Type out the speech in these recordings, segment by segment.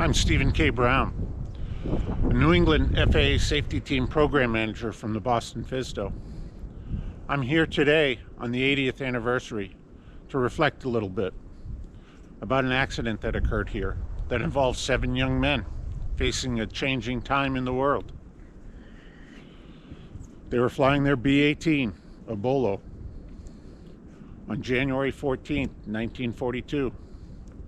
I'm Stephen K. Brown, a New England FAA Safety Team Program Manager from the Boston FSDO. I'm here today on the 80th anniversary to reflect a little bit about an accident that occurred here that involved 7 young men facing a changing time in the world. They were flying their B18, a Bolo, on January 14th, 1942,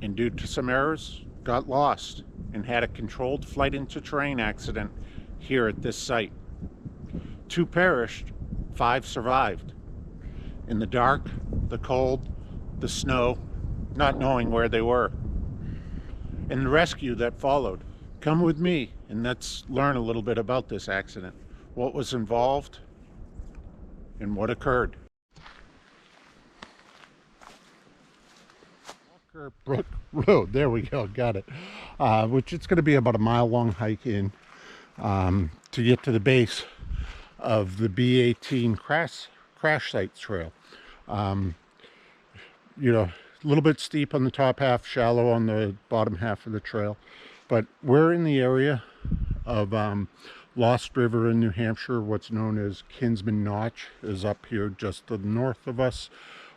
and due to some errors, got lost and had a controlled flight into terrain accident here at this site. 2 perished, 5 survived. In the dark, the cold, the snow, not knowing where they were. And the rescue that followed. Come with me and let's learn a little bit about this accident. What was involved and what occurred. Brook Road, there we go, got it. Which it's going to be about a mile-long hike in to get to the base of the B18 crash site trail. You know, a little bit steep on the top half, shallow on the bottom half of the trail. But we're in the area of Lost River in New Hampshire. What's known as Kinsman Notch is up here just to the north of us.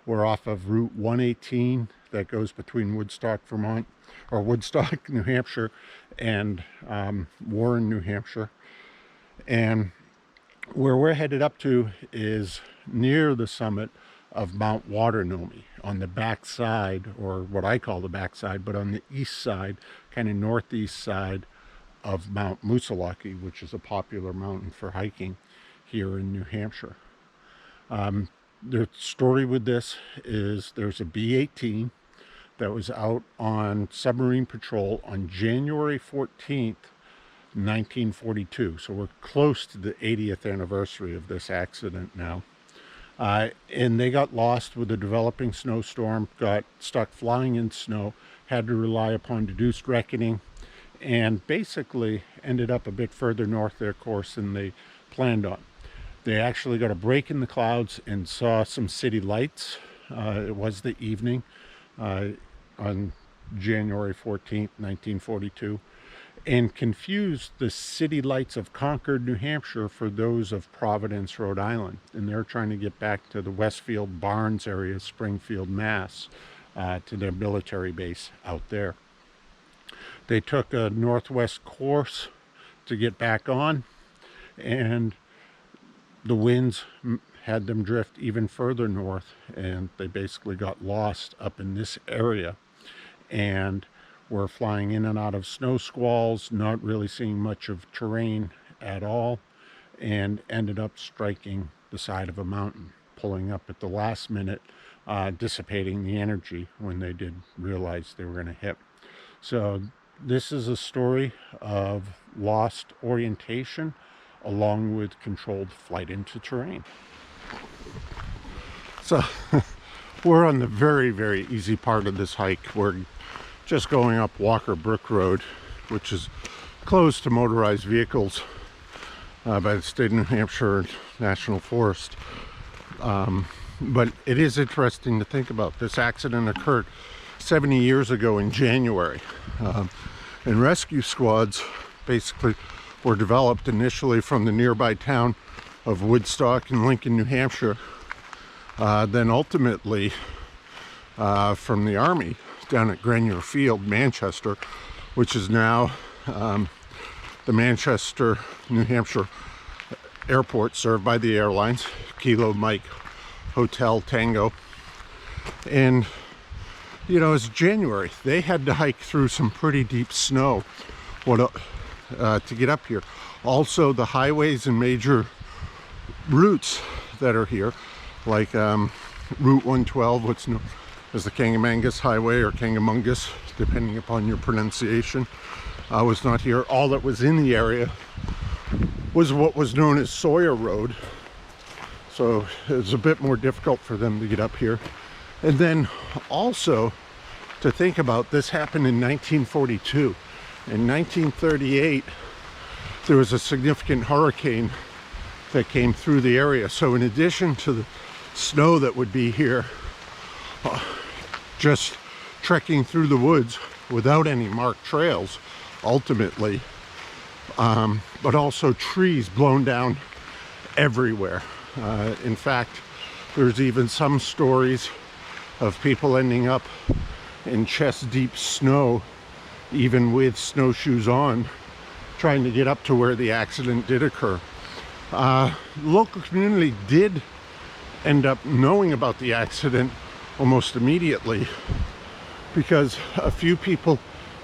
We're off of Route 118 that goes between Woodstock, Vermont, or Woodstock, New Hampshire, and Warren, New Hampshire. And where we're headed up to is near the summit of Mount Waternomee on the back side, or what I call the back side, but on the east side, kind of northeast side of Mount Moosilauke, which is a popular mountain for hiking here in New Hampshire. The story with this is there's a B-18 that was out on submarine patrol on January 14th, 1942. So we're close to the 80th anniversary of this accident now. And they got lost with a developing snowstorm, got stuck flying in snow, had to rely upon deduced reckoning, and basically ended up a bit further north their course than they planned on. They actually got a break in the clouds and saw some city lights. It was the evening on January 14th, 1942, and confused the city lights of Concord, New Hampshire for those of Providence, Rhode Island. And they're trying to get back to the Westfield Barnes area, Springfield, Mass, to their military base out there. They took a northwest course to get back on, and the winds had them drift even further north, and they basically got lost up in this area and were flying in and out of snow squalls, not really seeing much of terrain at all, and ended up striking the side of a mountain, pulling up at the last minute, dissipating the energy when they did realize they were going to hit. So this is a story of lost orientation along with controlled flight into terrain. So we're on the very, very easy part of this hike. We're just going up Walker Brook Road, which is closed to motorized vehicles by the state of New Hampshire National Forest. But it is interesting to think about. This accident occurred 70 years ago in January. And rescue squads basically were developed initially from the nearby town of Woodstock in Lincoln, New Hampshire, then ultimately from the Army down at Grenier Field, Manchester, which is now the Manchester, New Hampshire airport, served by the airlines, Kilo Mike Hotel Tango. And you know, it's January. They had to hike through some pretty deep snow to get up here. Also, the highways and major routes that are here, like Route 112, what's known as the Kangamangus Highway or Kangamungus, depending upon your pronunciation, was not here. All that was in the area was what was known as Sawyer Road. So it was a bit more difficult for them to get up here. And then also to think about, this happened in 1942. In 1938, there was a significant hurricane that came through the area. So in addition to the snow that would be here, just trekking through the woods without any marked trails, ultimately, but also trees blown down everywhere. In fact, there's even some stories of people ending up in chest-deep snow, even with snowshoes on, trying to get up to where the accident did occur. The local community did end up knowing about the accident almost immediately, because a few people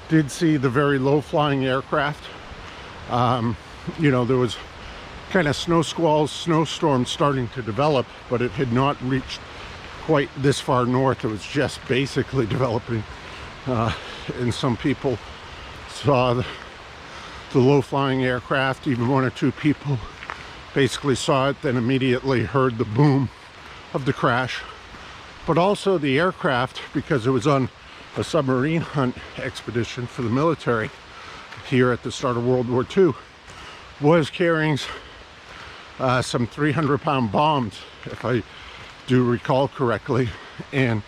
did see the very low-flying aircraft. You know, there was kind of snow squalls, snowstorms starting to develop, but it had not reached quite this far north. It was just basically developing, and some people saw the low-flying aircraft. Even one or two people basically saw it, then immediately heard the boom of the crash. But also the aircraft, because it was on a submarine hunt expedition for the military here at the start of World War II, was carrying some 300-pound bombs, if I do recall correctly, and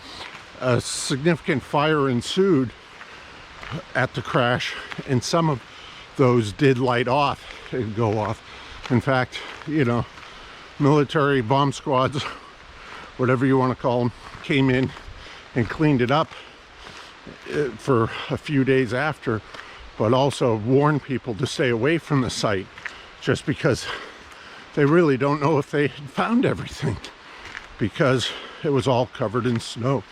a significant fire ensued at the crash, and some of those did light off and go off. In fact, you know, military bomb squads, whatever you want to call them, came in and cleaned it up for a few days after, but also warned people to stay away from the site, just because they really don't know if they had found everything, because it was all covered in snow.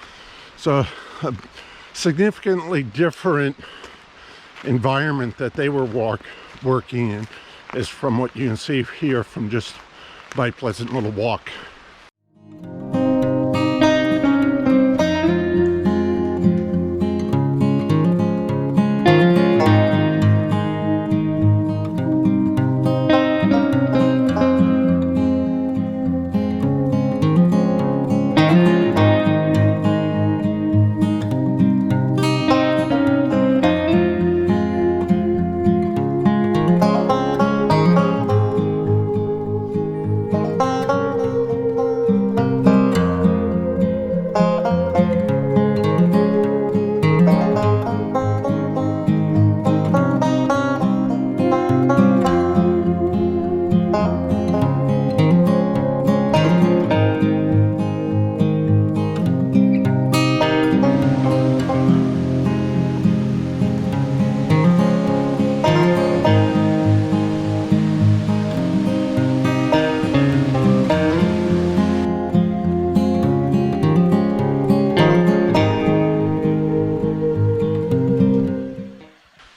So a significantly different environment that they were working in is from what you can see here from just my pleasant little walk.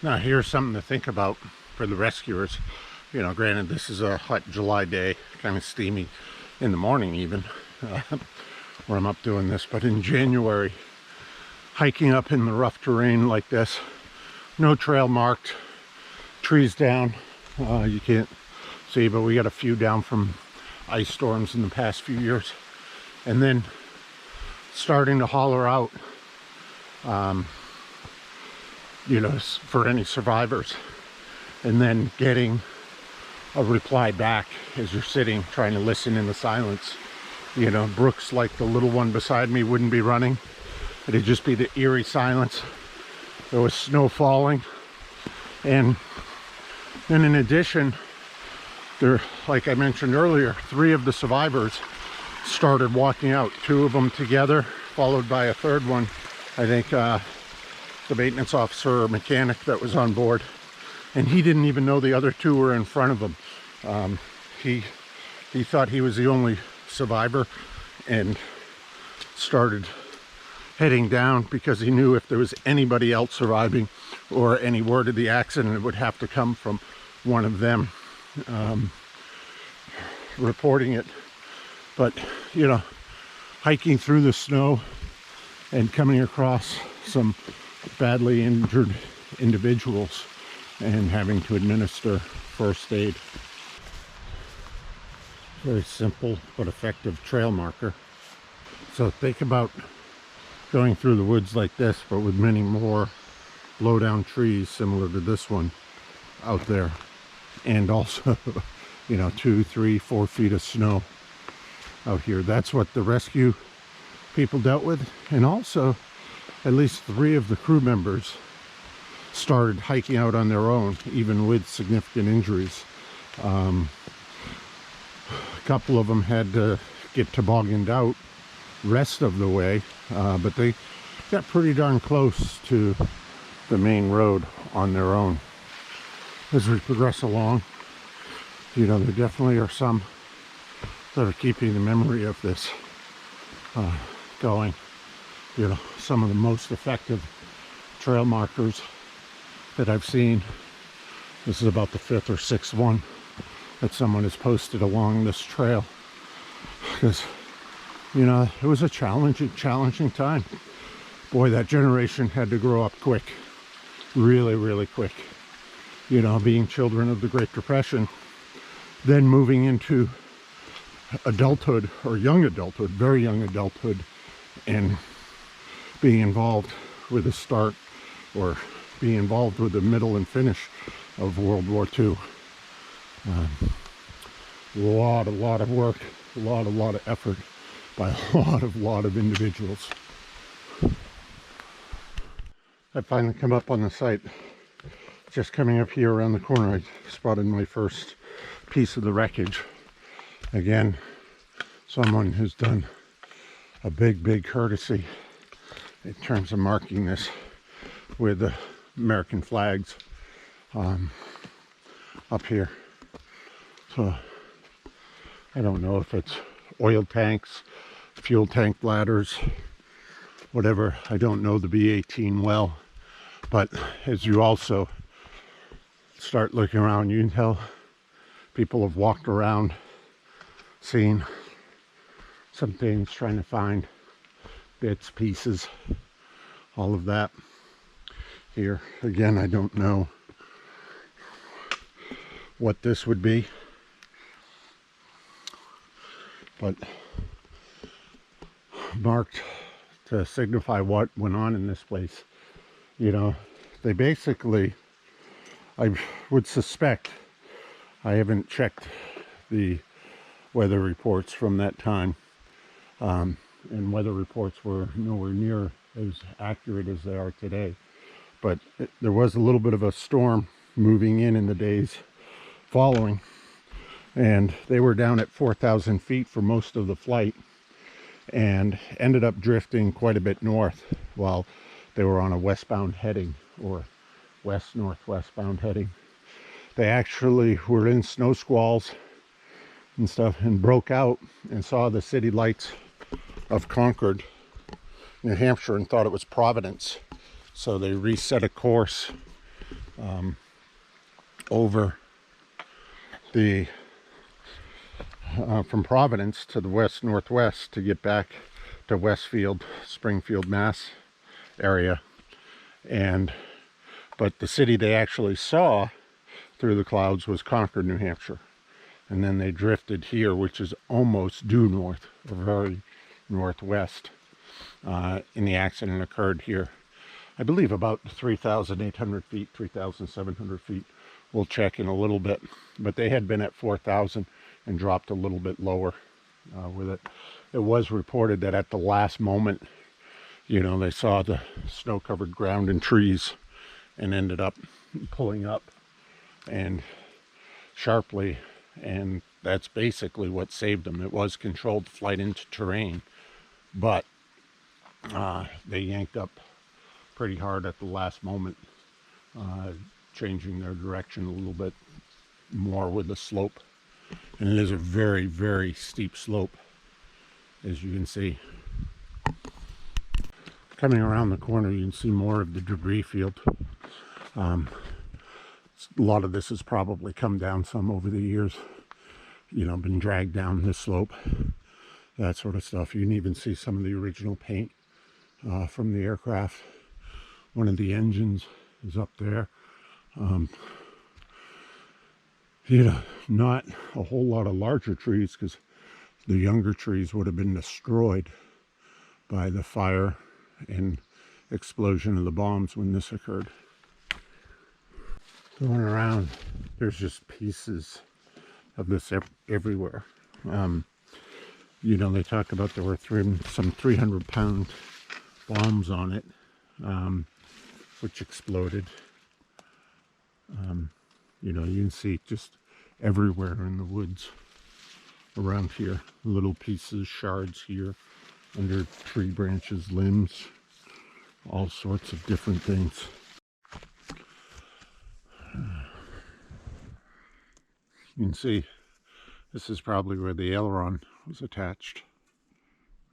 Now here's something to think about for the rescuers. You know, granted, this is a hot July day, kind of steamy in the morning even, where I'm up doing this, but in January, hiking up in the rough terrain like this, no trail marked, trees down, you can't see, but we got a few down from ice storms in the past few years, and then starting to holler out, you know, for any survivors, and then getting a reply back as you're sitting trying to listen in the silence. You know, brooks like the little one beside me wouldn't be running. It'd just be the eerie silence. There was snow falling, and then in addition, there, like I mentioned earlier, 3 of the survivors started walking out, 2 of them together, followed by a third one, I think the maintenance officer or mechanic that was on board, and he didn't even know the other 2 were in front of him. He thought he was the only survivor and started heading down because he knew if there was anybody else surviving or any word of the accident, it would have to come from one of them reporting it. But, you know, hiking through the snow and coming across some badly injured individuals and having to administer first aid. Very simple but effective trail marker. So think about going through the woods like this, but with many more low down trees similar to this one out there, and also, you know, 2, 3, 4 feet of snow out here. That's what the rescue people dealt with, and also at least 3 of the crew members started hiking out on their own, even with significant injuries. A couple of them had to get tobogganed out rest of the way, but they got pretty darn close to the main road on their own. As we progress along, you know, there definitely are some that are keeping the memory of this going. You know, some of the most effective trail markers that I've seen. This is about the 5th or 6th one that someone has posted along this trail, because, you know, it was a challenging time. Boy, that generation had to grow up quick, really quick. You know, being children of the Great Depression, then moving into adulthood, or young adulthood, very young adulthood, and being involved with the start, or being involved with the middle and finish of World War II. A lot of work, a lot of effort by a lot of individuals. I finally come up on the site. Just coming up here around the corner, I spotted my first piece of the wreckage. Again, someone who's done a big courtesy in terms of marking this with the American flags up here. So I don't know if it's oil tanks, fuel tank bladders, whatever. I don't know the B18 well, but as you also start looking around, you can tell people have walked around, seen some things, trying to find bits, pieces, all of that. Here again, I don't know what this would be, but marked to signify what went on in this place. You know, they basically, I would suspect, I haven't checked the weather reports from that time, and weather reports were nowhere near as accurate as they are today, but there was a little bit of a storm moving in the days following, and they were down at 4,000 feet for most of the flight and ended up drifting quite a bit north while they were on a westbound heading, or west-northwest bound heading. They actually were in snow squalls and stuff and broke out and saw the city lights of Concord, New Hampshire, and thought it was Providence. So they reset a course over the from Providence to the west-northwest to get back to Westfield, Springfield, Mass area. But the city they actually saw through the clouds was Concord, New Hampshire. And then they drifted here, which is almost due north, or very northwest. And the accident occurred here, I believe, about 3,800 feet, 3,700 feet. We'll check in a little bit. But they had been at 4,000 and dropped a little bit lower with it. It was reported that at the last moment, you know, they saw the snow-covered ground and trees and ended up pulling up and sharply, and that's basically what saved them. It was controlled flight into terrain, but they yanked up pretty hard at the last moment, changing their direction a little bit more with the slope. And it is a very steep slope, as you can see. Coming around the corner, you can see more of the debris field. A lot of this has probably come down some over the years, you know, been dragged down this slope, that sort of stuff. You can even see some of the original paint from the aircraft. One of the engines is up there. You know, not a whole lot of larger trees, because the younger trees would have been destroyed by the fire and explosion of the bombs when this occurred. Going around, there's just pieces of this everywhere. You know, they talk about there were some 300-pound bombs on it, which exploded. You know, you can see just everywhere in the woods around here. Little pieces, shards here, under tree branches, limbs, all sorts of different things. You can see this is probably where the aileron was attached,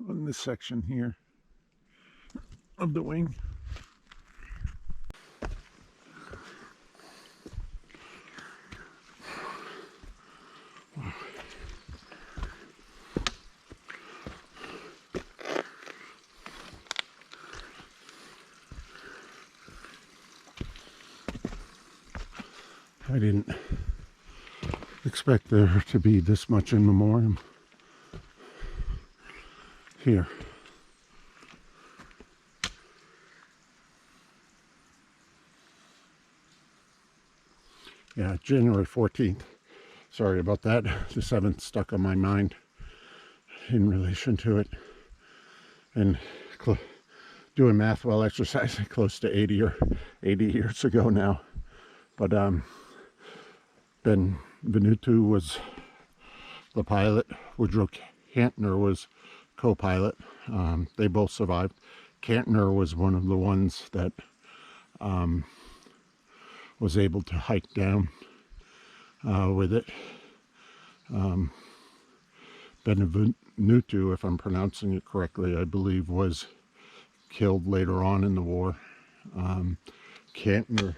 on this section here of the wing. I didn't expect there to be this much in memoriam here. Yeah, January 14th. Sorry about that. The 7th stuck on my mind in relation to it. And doing math while exercising, close to 80 years ago now. But Benvenuto was the pilot. Woodrow Cantner was co-pilot. They both survived. Cantner was one of the ones that was able to hike down with it. Benvenuto, if I'm pronouncing it correctly, I believe was killed later on in the war. Cantner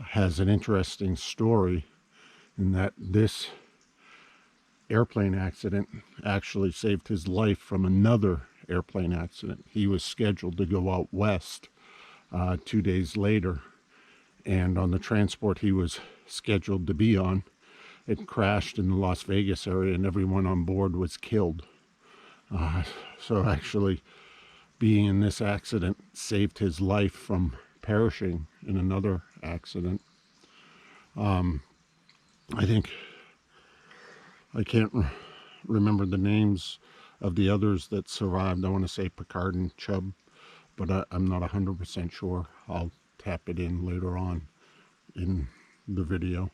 has an interesting story in that this airplane accident actually saved his life from another airplane accident. He was scheduled to go out west 2 days later, and on the transport he was scheduled to be on, it crashed in the Las Vegas area and everyone on board was killed. So actually being in this accident saved his life from perishing in another accident. I think I can't remember the names of the others that survived. I want to say Picard and Chubb, but I'm not 100% sure. I'll tap it in later on in the video.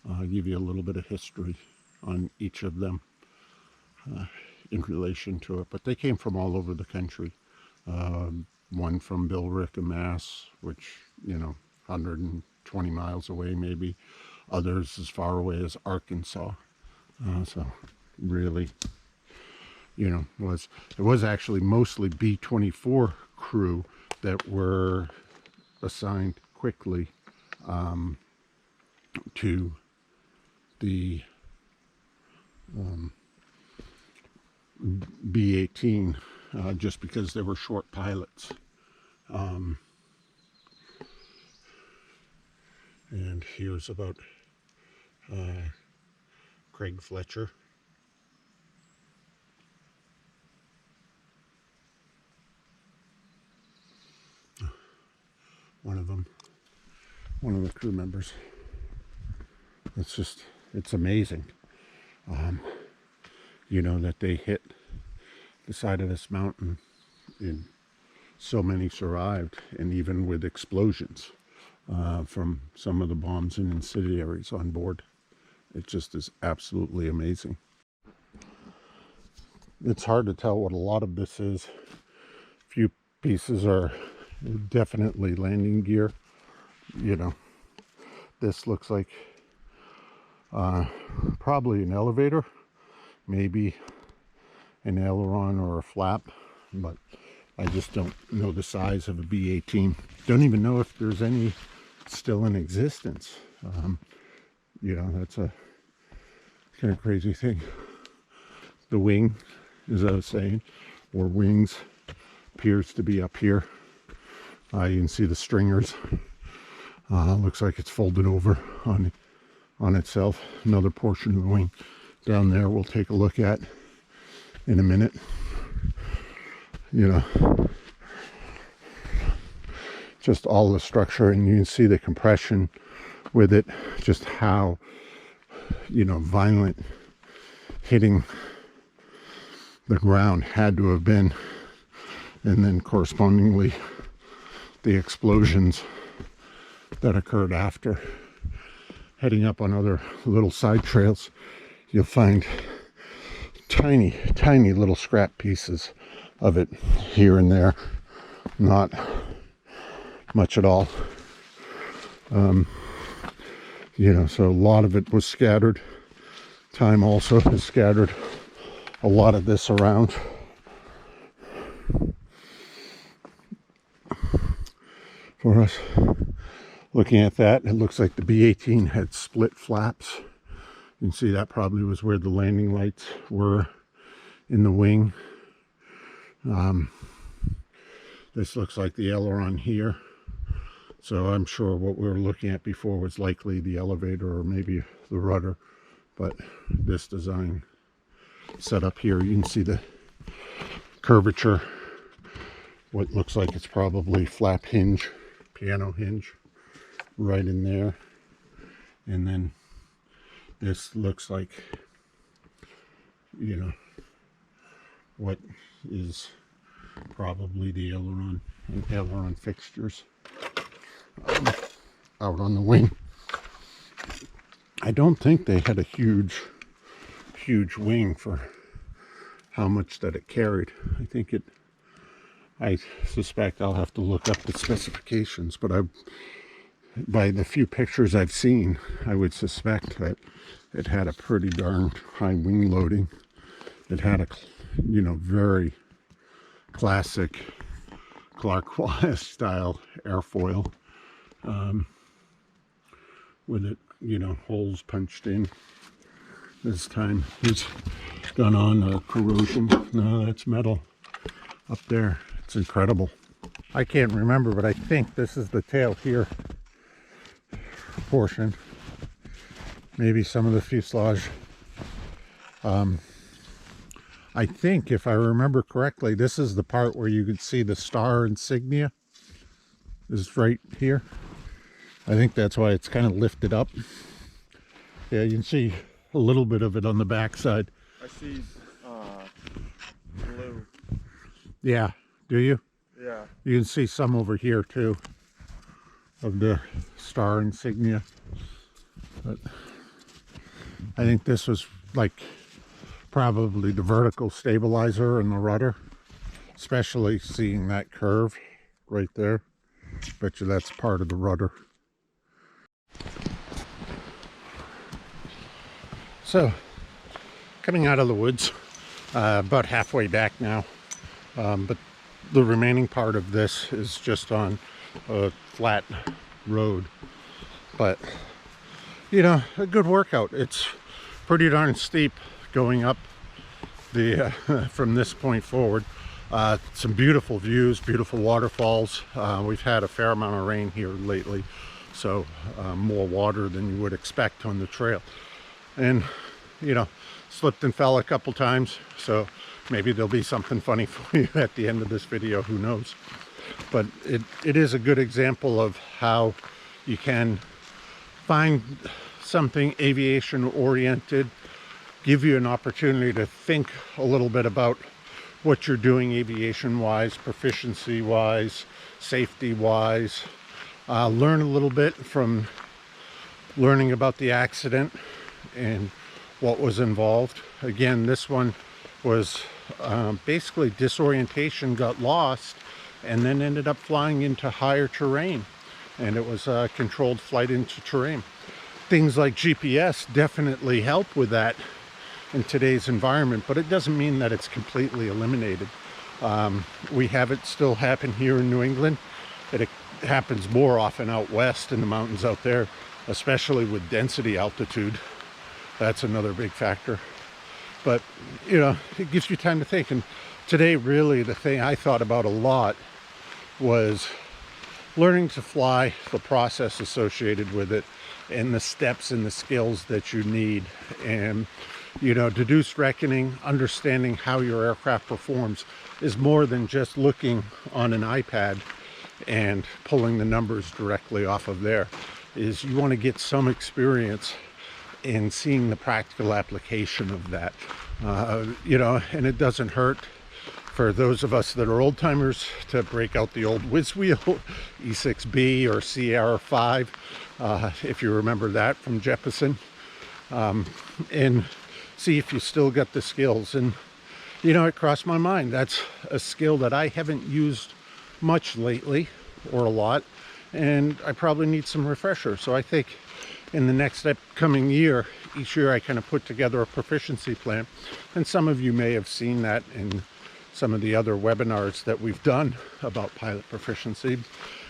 I'll give you a little bit of history on each of them in relation to it. But they came from all over the country. One from Billerica, Mass, which, you know, 120 miles away maybe. Others as far away as Arkansas. So really, you know, it was actually mostly B-24 crew that were assigned quickly to the B18 just because they were short pilots. And here's about Craig Fletcher. One of the crew members. It's amazing, you know, that they hit the side of this mountain and so many survived, and even with explosions from some of the bombs and incendiaries on board. It just is absolutely amazing. It's hard to tell what a lot of this is. A few pieces are definitely landing gear. You know, this looks like probably an elevator, maybe an aileron or a flap, but I just don't know the size of a B-18. Don't even know if there's any still in existence. You know, that's a kind of crazy thing. The wing, as I was saying, or wings, appears to be up here. You can see the stringers. Looks like it's folded over on itself. Another portion of the wing down there we'll take a look at in a minute. You know, just all the structure, and you can see the compression with it, just how, you know, violent hitting the ground had to have been, and then correspondingly the explosions that occurred after. Heading up on other little side trails, you'll find tiny, tiny little scrap pieces of it here and there. Not much at all. You know, so a lot of it was scattered. Time also has scattered a lot of this around. For us, looking at that, it looks like the B18 had split flaps. You can see that probably was where the landing lights were in the wing. This looks like the aileron here. So I'm sure what we were looking at before was likely the elevator or maybe the rudder. But this design set up here, you can see the curvature. What looks like it's probably flap hinge, piano hinge right in there. And then this looks like, you know, what is probably the aileron and aileron fixtures out on the wing. I don't think they had a huge wing for how much that it carried. I suspect I'll have to look up the specifications, but by the few pictures I've seen, I would suspect that it had a pretty darn high wing loading. It had a, you know, very classic Clark Wallace style airfoil, with it, you know, holes punched in. This time it's gone on corrosion. No, that's metal up there. It's incredible. I can't remember, but I think this is the tail here portion. Maybe some of the fuselage. I think, if I remember correctly, this is the part where you can see the star insignia is right here. I think that's why it's kind of lifted up. Yeah, you can see a little bit of it on the back side. I see blue. Yeah, do you? Yeah. You can see some over here too of the star insignia. But I think this was like probably the vertical stabilizer and the rudder, especially seeing that curve right there. Bet you that's part of the rudder. So, coming out of the woods, about halfway back now, but the remaining part of this is just on a flat road. But, you know, a good workout. It's pretty darn steep going up the from this point forward. Some beautiful views, beautiful waterfalls. We've had a fair amount of rain here lately, so more water than you would expect on the trail. And, you know, slipped and fell a couple times, so maybe there'll be something funny for you at the end of this video, who knows. But it is a good example of how you can find something aviation oriented, give you an opportunity to think a little bit about what you're doing aviation wise, proficiency wise, safety wise. Learn a little bit from learning about the accident and what was involved. Again, this one was basically disorientation, got lost, and then ended up flying into higher terrain, and it was a controlled flight into terrain. Things like GPS definitely help with that in today's environment, but it doesn't mean that it's completely eliminated. We have it still happen here in New England. It happens more often out west in the mountains out there, especially with density altitude. That's another big factor. But, you know, it gives you time to think. And today, really, the thing I thought about a lot was learning to fly, the process associated with it, and the steps and the skills that you need. And, you know, deduced reckoning, understanding how your aircraft performs is more than just looking on an iPad and pulling the numbers directly off of there. Is you want to get some experience in seeing the practical application of that. You know, and it doesn't hurt for those of us that are old timers, to break out the old whiz wheel, E6B or CR5, if you remember that from Jeppesen, and see if you still got the skills. And you know, it crossed my mind, that's a skill that I haven't used much lately, or a lot, and I probably need some refresher. So I think in the next upcoming year, each year I kind of put together a proficiency plan, and some of you may have seen that in some of the other webinars that we've done about pilot proficiency.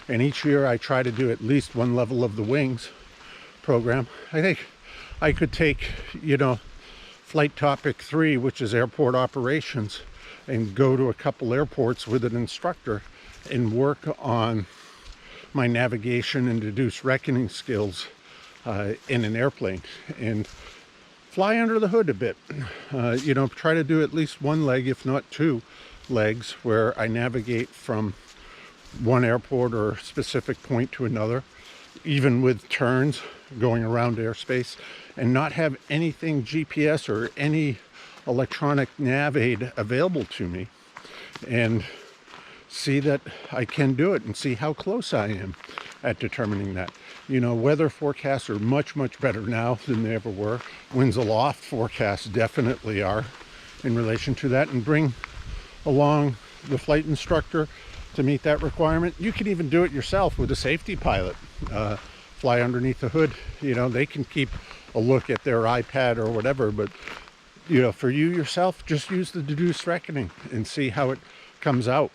And each year I try to do at least one level of the wings program. I think I could take, you know, flight topic 3, which is airport operations, and go to a couple airports with an instructor and work on my navigation and deduced reckoning skills in an airplane, and fly under the hood a bit. You know, try to do at least one leg, if not 2 legs, where I navigate from one airport or specific point to another, even with turns going around airspace, and not have anything GPS or any electronic nav aid available to me, and see that I can do it and see how close I am at determining that. You know, weather forecasts are much better now than they ever were. Winds aloft forecasts definitely are in relation to that, and bring along the flight instructor to meet that requirement. You can even do it yourself with a safety pilot. Fly underneath the hood. You know, they can keep a look at their iPad or whatever, but you know, for you yourself, just use the deduced reckoning and see how it comes out.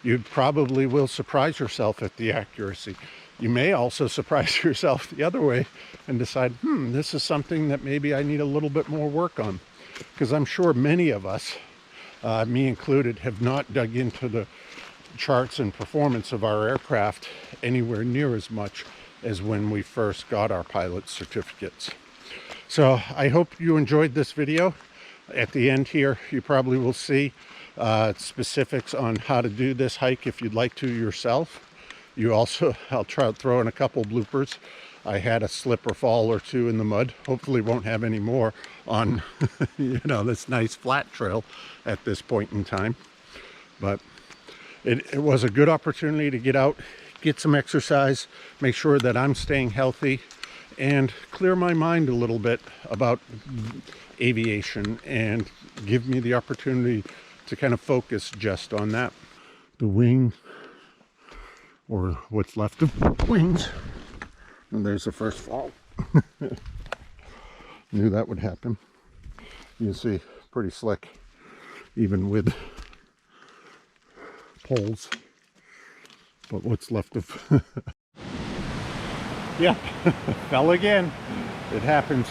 You probably will surprise yourself at the accuracy. You may also surprise yourself the other way and decide, this is something that maybe I need a little bit more work on. Because I'm sure many of us, me included, have not dug into the charts and performance of our aircraft anywhere near as much as when we first got our pilot certificates. So I hope you enjoyed this video. At the end here, you probably will see specifics on how to do this hike if you'd like to yourself. You also, I'll try to throw in a couple bloopers. I had a slip or fall or 2 in the mud. Hopefully won't have any more on you know, this nice flat trail at this point in time. But it was a good opportunity to get out, get some exercise, make sure that I'm staying healthy, and clear my mind a little bit about aviation, and give me the opportunity to kind of focus just on that. The wing, or what's left of wings, and there's the first fall. Knew that would happen. You can see, pretty slick, even with poles. But what's left of yeah, fell again. It happens.